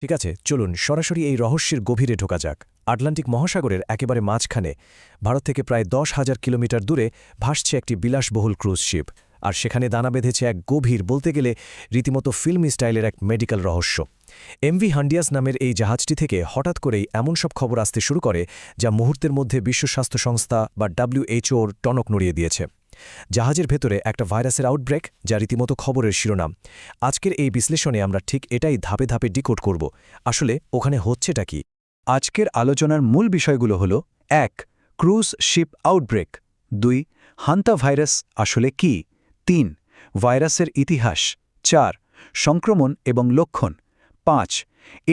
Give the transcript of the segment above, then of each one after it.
ঠিক আছে, চলুন সরাসরি এই রহস্যের গভীরে ঢোকা যাক। আটলান্টিক মহাসাগরের একেবারে মাঝখানে ভারত থেকে প্রায় 10,000 কিলোমিটার দূরে ভাসছে একটি বিলাসবহুল ক্রুজ শিপ, আর সেখানে দানা বেঁধেছে এক গভীর, বলতে গেলে রীতিমতো ফিল্মি স্টাইলের এক মেডিকেল রহস্য। এমভি হান্ডিয়াস নামের এই জাহাজটি থেকে হঠাৎ করেই এমন সব খবর আসতে শুরু করে যা মুহূর্তের মধ্যে বিশ্ব স্বাস্থ্য সংস্থা বা WHO-র টনক নড়িয়ে দিয়েছে। জাহাজের ভেতরে একটা ভাইরাসের আউটব্রেক, যা রীতিমতো খবরের শিরোনাম। আজকের এই বিশ্লেষণে আমরা ঠিক এটাই ধাপে ধাপে ডিকোড করব। আসলে ওখানে হচ্ছেটা কি? আজকের আলোচনার মূল বিষয়গুলো হল ১. Cruise ship outbreak, ২. Hantavirus আসলে কি, ৩. ভাইরাসের ইতিহাস, ৪. সংক্রমণ এবং লক্ষণ, ৫.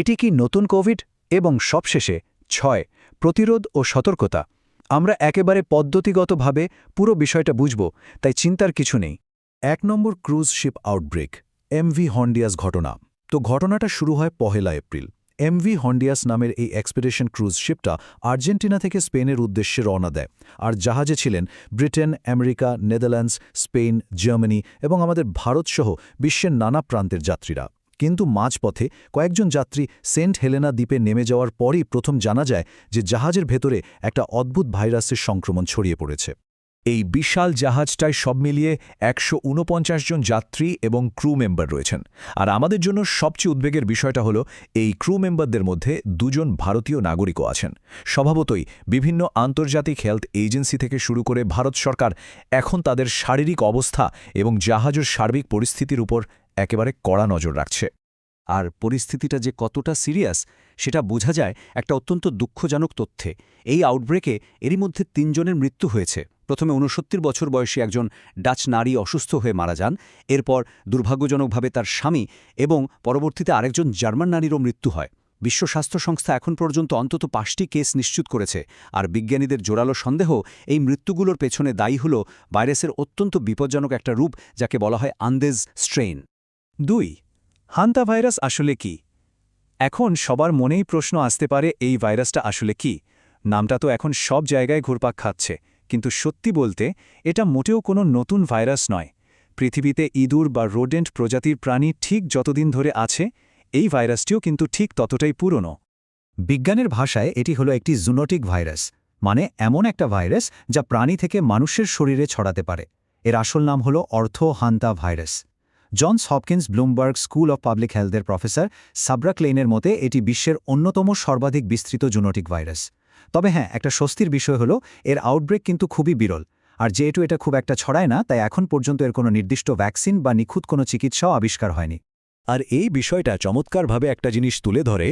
এটি কি নতুন কোভিড, এবং সবশেষে ৬. প্রতিরোধ ও সতর্কতা। আমরা একেবারে পদ্ধতিগতভাবে পুরো বিষয়টা বুঝব, তাই চিন্তার কিছু নেই। ১ নম্বর cruise ship outbreak, MV Hondius ঘটনা। তো ঘটনাটা শুরু হয় ১ এপ্রিল। এমভি হন্ডিয়াস নামের এই এক্সপেডিশন ক্রুজ শিপটা আর্জেন্টিনা থেকে স্পেনের উদ্দেশ্যে রওনা দেয়, আর জাহাজে ছিলেন Britain, America, Netherlands, Spain, Germany এবং আমাদের ভারতসহ বিশ্বের নানা প্রান্তের যাত্রীরা। কিন্তু মাঝপথে কয়েকজন যাত্রী সেন্ট হেলেনা দ্বীপে নেমে যাওয়ার পরই প্রথম জানা যায় যে জাহাজের ভেতরে একটা অদ্ভুত ভাইরাসের সংক্রমণ ছড়িয়ে পড়েছে। এই বিশাল জাহাজটায় সব মিলিয়ে ১৪৯ জন যাত্রী এবং ক্রু মেম্বার রয়েছেন, আর আমাদের জন্য সবচেয়ে উদ্বেগের বিষয়টা হলো এই ক্রু মেম্বারদের মধ্যে ২ জন ভারতীয় নাগরিকও আছেন। স্বভাবতই বিভিন্ন আন্তর্জাতিক হেলথ এজেন্সি থেকে শুরু করে ভারত সরকার এখন তাদের শারীরিক অবস্থা এবং জাহাজের সার্বিক পরিস্থিতির উপর একেবারে কড়া নজর রাখছে। আর পরিস্থিতিটা যে কতটা সিরিয়াস সেটা বোঝা যায় একটা অত্যন্ত দুঃখজনক তথ্যে। এই আউটব্রেকে এরই মধ্যে ৩ জনের মৃত্যু হয়েছে। প্রথমে ৬৯ বছর বয়সী একজন ডাচ নারী অসুস্থ হয়ে মারা যান, এরপর দুর্ভাগ্যজনকভাবে তার স্বামী, এবং পরবর্তীতে আরেকজন জার্মান নারীরও মৃত্যু হয়। বিশ্ব স্বাস্থ্য সংস্থা এখন পর্যন্ত অন্তত ৫টি কেস নিশ্চিত করেছে, আর বিজ্ঞানীদের জোরালো সন্দেহ এই মৃত্যুগুলোর পেছনে দায়ী হল ভাইরাসের অত্যন্ত বিপজ্জনক একটা রূপ, যাকে বলা হয় আন্দেজ স্ট্রেইন। ২. হান্তা ভাইরাস আসলে কি? এখন সবার মনেই প্রশ্ন আসতে পারে, এই ভাইরাসটা আসলে কি? নামটা তো এখন সব জায়গায় ঘুরপাক খাচ্ছে, কিন্তু সত্যি বলতে এটা মোটেও কোনো নতুন ভাইরাস নয়। পৃথিবীতে ইঁদুর বা রোডেন্ট প্রজাতির প্রাণী ঠিক যতদিন ধরে আছে, এই ভাইরাসটিও কিন্তু ঠিক ততটাই পুরনো। বিজ্ঞানের ভাষায় এটি হলো একটি জুনোটিক ভাইরাস, মানে এমন একটা ভাইরাস যা প্রাণী থেকে মানুষের শরীরে ছড়াতে পারে। এর আসল নাম হলো hantavirus. Johns Hopkins Bloomberg school of public হেলথের প্রফেসর সাবরা ক্লেইনের মতে এটি বিশ্বের অন্যতম সর্বাধিক বিস্তৃত জুনোটিক ভাইরাস। তবে হ্যাঁ, একটা স্বস্তির বিষয় হলো এর আউটব্রেক কিন্তু খুবই বিরল, আর যেহেতু এটা খুব একটা ছড়ায় না, তাই এখন পর্যন্ত এর কোনো নির্দিষ্ট ভ্যাকসিন বা নিখুঁত কোনো চিকিৎসাও আবিষ্কার হয়নি। আর এই বিষয়টা চমৎকারভাবে একটা জিনিস তুলে ধরে,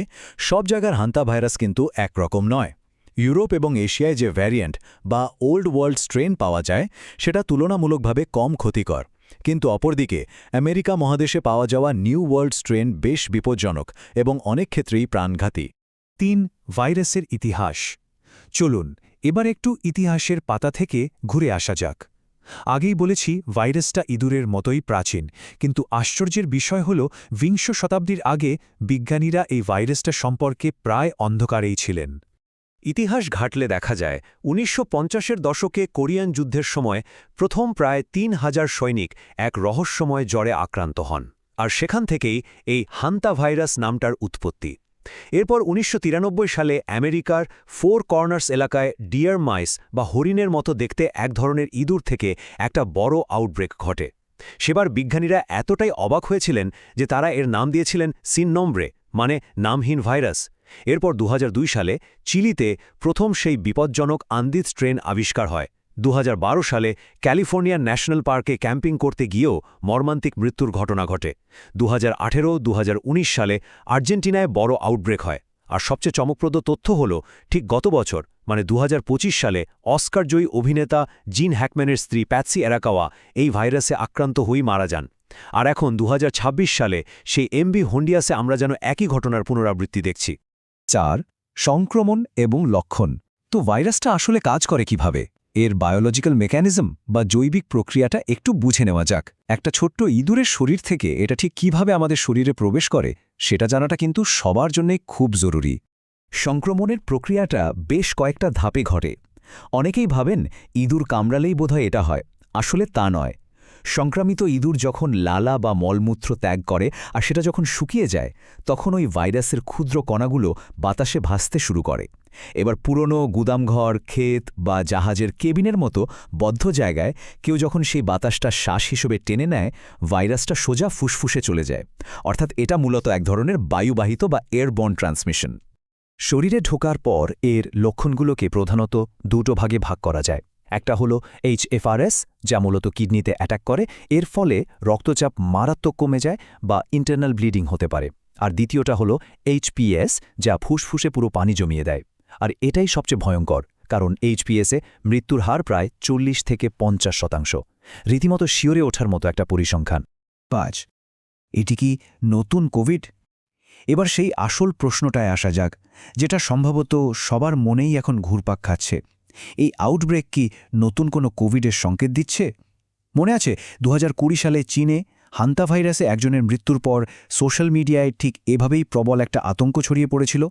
সব জায়গার হান্তা ভাইরাস কিন্তু একরকম নয়। ইউরোপ এবং এশিয়ায় যে ভ্যারিয়েন্ট বা ওল্ড ওয়ার্ল্ড স্ট্রেন পাওয়া যায়, সেটা তুলনামূলকভাবে কম ক্ষতিকর। কিন্তু অপরদিকে আমেরিকা মহাদেশে পাওয়া যাওয়া নিউ ওয়ার্ল্ড স্ট্রেন বেশ বিপজ্জনক এবং অনেক ক্ষেত্রেই প্রাণঘাতী। ৩. ভাইরাসের ইতিহাস। চলুন এবার একটু ইতিহাসের পাতা থেকে ঘুরে আসা যাক। আগেই বলেছি ভাইরাসটা ইঁদুরের মতোই প্রাচীন, কিন্তু আশ্চর্যের বিষয় হল বিংশ শতাব্দীর আগে বিজ্ঞানীরা এই ভাইরাসটা সম্পর্কে প্রায় অন্ধকারেই ছিলেন। ইতিহাস ঘাটলে দেখা যায় ১৯৫০-এর দশকে কোরিয়ান যুদ্ধের সময় প্রথম প্রায় ৩,০০০ সৈনিক এক রহস্যময় জ্বরে আক্রান্ত হন, আর সেখান থেকেই এই হান্তা ভাইরাস নামটার উৎপত্তি। এরপর ১৯৯৩ সালে আমেরিকার ফোর কর্নার্স এলাকায় ডিয়ার মাইস বা হরিণের মতো দেখতে এক ধরনের ইঁদুর থেকে একটা বড় আউটব্রেক ঘটে। সেবার বিজ্ঞানীরা এতটাই অবাক হয়েছিলেন যে তারা এর নাম দিয়েছিলেন সিন নম্ব্রে, মানে নামহীন ভাইরাস। এরপর ২০০২ সালে চিলিতে প্রথম সেই বিপজ্জনক আন্দিজ স্ট্রেন আবিষ্কার হয়। ২০১২ সালে ক্যালিফোর্নিয়ার ন্যাশনাল পার্কে ক্যাম্পিং করতে গিয়েও মর্মান্তিক মৃত্যুর ঘটনা ঘটে। ২০১৮-২০১৯ সালে আর্জেন্টিনায় বড় আউটব্রেক হয়। আর সবচেয়ে চমকপ্রদ তথ্য হল, ঠিক গত বছর মানে ২০২৫ সালে অস্কারজয়ী অভিনেতা জিন হ্যাকম্যানের স্ত্রী প্যাটসি এরাকাওয়া এই ভাইরাসে আক্রান্ত হয়েই মারা যান। আর এখন ২০২৬ সালে সেই এমভি হন্ডিয়াসে আমরা যেন একই ঘটনার পুনরাবৃত্তি দেখছি। ৪. সংক্রমণ এবং লক্ষণ। তো ভাইরাসটা আসলে কাজ করে কিভাবে? এর বায়োলজিক্যাল মেকানিজম বা জৈবিক প্রক্রিয়াটা একটু বুঝে নেওয়া যাক। একটা ছোট্ট ইঁদুরের শরীর থেকে এটা ঠিক কিভাবে আমাদের শরীরে প্রবেশ করে, সেটা জানাটা কিন্তু সবার জন্যই খুব জরুরি। সংক্রমণের প্রক্রিয়াটা বেশ কয়েকটা ধাপে ঘটে। অনেকেই ভাবেন ইঁদুর কামড়ালেই বোধহয় এটা হয়, আসলে তা নয়। সংক্রামিত ইঁদুর যখন লালা বা মলমূত্র ত্যাগ করে আর সেটা যখন শুকিয়ে যায় তখন ওই ভাইরাসের ক্ষুদ্র কণাগুলো বাতাসে ভাসতে শুরু করে। এবার পুরনো গুদামঘর, ক্ষেত বা জাহাজের কেবিনের মতো বদ্ধ জায়গায় কেউ যখন সেই বাতাসটা শ্বাস হিসেবে টেনে নেয়, ভাইরাসটা সোজা ফুসফুসে চলে যায়। অর্থাৎ এটা মূলত এক ধরনের বায়ুবাহিত বা এয়ারবর্ন ট্রান্সমিশন। শরীরে ঢোকার পর এর লক্ষণগুলোকে প্রধানত দুটো ভাগে ভাগ করা যায়। একটা হলো HFRS, যা মূলত কিডনিতে অ্যাটাক করে, এর ফলে রক্তচাপ মারাত্মক কমে যায় বা ইন্টারনাল ব্লিডিং হতে পারে। আর দ্বিতীয়টা হলো HPS, যা ফুসফুসে পুরো পানি জমিয়ে দেয়। আর এটাই সবচেয়ে ভয়ঙ্কর, কারণ HPS-এ মৃত্যুর হার প্রায় 40 থেকে 50%। রীতিমতো শিওরে ওঠার মতো একটা পরিসংখ্যান। 5 এটি কি নতুন কোভিড? এবার সেই আসল প্রশ্নটায় আসা যাক, যেটা সম্ভবত সবার মনেই এখন ঘুরপাক খাচ্ছে। এই আউটব্রেক কি নতুন কোনো কোভিডের সংকেত দিচ্ছে? মনে আছে 2020 সালে চীনে হান্তা ভাইরাসে একজনের মৃত্যুর পর সোশ্যাল মিডিয়ায় ঠিক এভাবেই প্রবল একটা আতঙ্ক ছড়িয়ে পড়েছিল।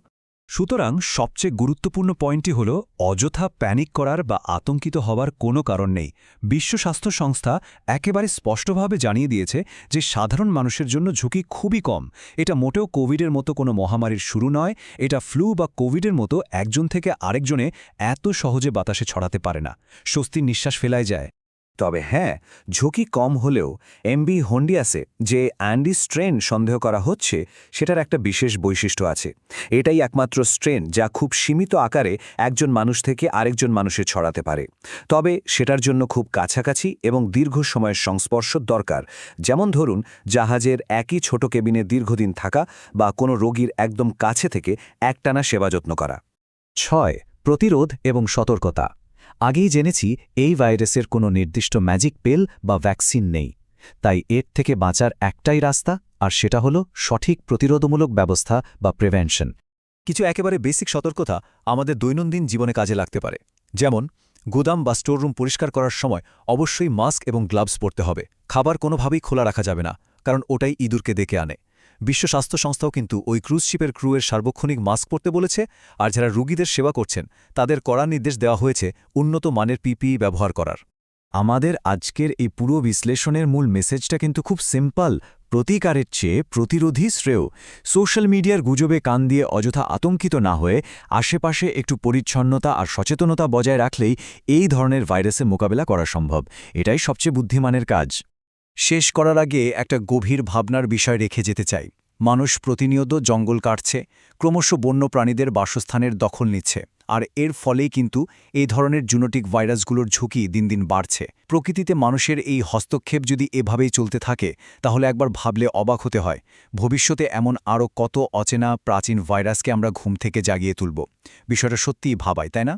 সুতরাং সবচেয়ে গুরুত্বপূর্ণ পয়েন্টটি হল অযথা প্যানিক করার বা আতঙ্কিত হওয়ার কোনো কারণ নেই। বিশ্ব স্বাস্থ্য সংস্থা একেবারে স্পষ্টভাবে জানিয়ে দিয়েছে যে সাধারণ মানুষের জন্য ঝুঁকি খুবই কম। এটা মোটেও কোভিডের মতো কোনো মহামারীর শুরু নয়। এটা ফ্লু বা কোভিডের মতো একজন থেকে আরেকজনে এত সহজে বাতাসে ছড়াতে পারে না। স্বস্তির নিঃশ্বাস ফেলায় যায়। তবে হ্যাঁ, ঝুঁকি কম হলেও এমভি হন্ডিয়াসে যে অ্যান্ডি স্ট্রেন সন্দেহ করা হচ্ছে সেটার একটা বিশেষ বৈশিষ্ট্য আছে। এটাই একমাত্র স্ট্রেন যা খুব সীমিত আকারে একজন মানুষ থেকে আরেকজন মানুষে ছড়াতে পারে। তবে সেটার জন্য খুব কাছাকাছি এবং দীর্ঘ সময়ের সংস্পর্শ দরকার, যেমন ধরুন জাহাজের একই ছোট কেবিনে দীর্ঘদিন থাকা বা কোনো রোগীর একদম কাছে থেকে একটানা সেবা যত্ন করা। 6. প্রতিরোধ এবং সতর্কতা। আগেই জেনেছি এই ভাইরাসের কোনো নির্দিষ্ট ম্যাজিক পিল বা ভ্যাকসিন নেই। তাই এর থেকে বাঁচার একটাই রাস্তা, আর সেটা হলো সঠিক প্রতিরোধমূলক ব্যবস্থা বা প্রিভেনশন। কিছু একেবারে বেসিক সতর্কতা আমাদের দৈনন্দিন জীবনে কাজে লাগতে পারে। যেমন গুদাম বা স্টোররুম পরিষ্কার করার সময় অবশ্যই মাস্ক এবং গ্লাভস পরতে হবে। খাবার কোনোভাবেই খোলা রাখা যাবে না, কারণ ওটাই ইঁদুরকে ডেকে আনে। বিশ্ব স্বাস্থ্য সংস্থাও কিন্তু ওই ক্রুজ শিপের ক্রুয়ের সার্বক্ষণিক মাস্ক পরতে বলেছে, আর যারা রোগীদের সেবা করছেন তাদের কড়া নির্দেশ দেওয়া হয়েছে উন্নত মানের পিপিই ব্যবহার করার। আমাদের আজকের এই পুরো বিশ্লেষণের মূল মেসেজটা কিন্তু খুব সিম্পল। প্রতিকারের চেয়ে প্রতিরোধী শ্রেয়। সোশ্যাল মিডিয়ার গুজবে কান দিয়ে অযথা আতঙ্কিত না হয়ে আশেপাশে একটু পরিচ্ছন্নতা আর সচেতনতা বজায় রাখলেই এই ধরনের ভাইরাসের মোকাবেলা করা সম্ভব। এটাই সবচেয়ে বুদ্ধিমানের কাজ। শেষ করার আগে একটা গভীর ভাবনার বিষয় রেখে যেতে চাই। মানুষ প্রতিনিয়ত জঙ্গল কাটছে, ক্রমশ বন্য প্রাণীদের বাসস্থানের দখল নিচ্ছে, আর এর ফলেই কিন্তু এই ধরনের জুনোটিক ভাইরাসগুলোর ঝুঁকি দিন দিন বাড়ছে। প্রকৃতিতে মানুষের এই হস্তক্ষেপ যদি এভাবেই চলতে থাকে, তাহলে একবার ভাবলে অবাক হতে হয় ভবিষ্যতে এমন আরও কত অচেনা প্রাচীন ভাইরাসকে আমরা ঘুম থেকে জাগিয়ে তুলব। বিষয়টা সত্যিই ভাবায়, তাই না?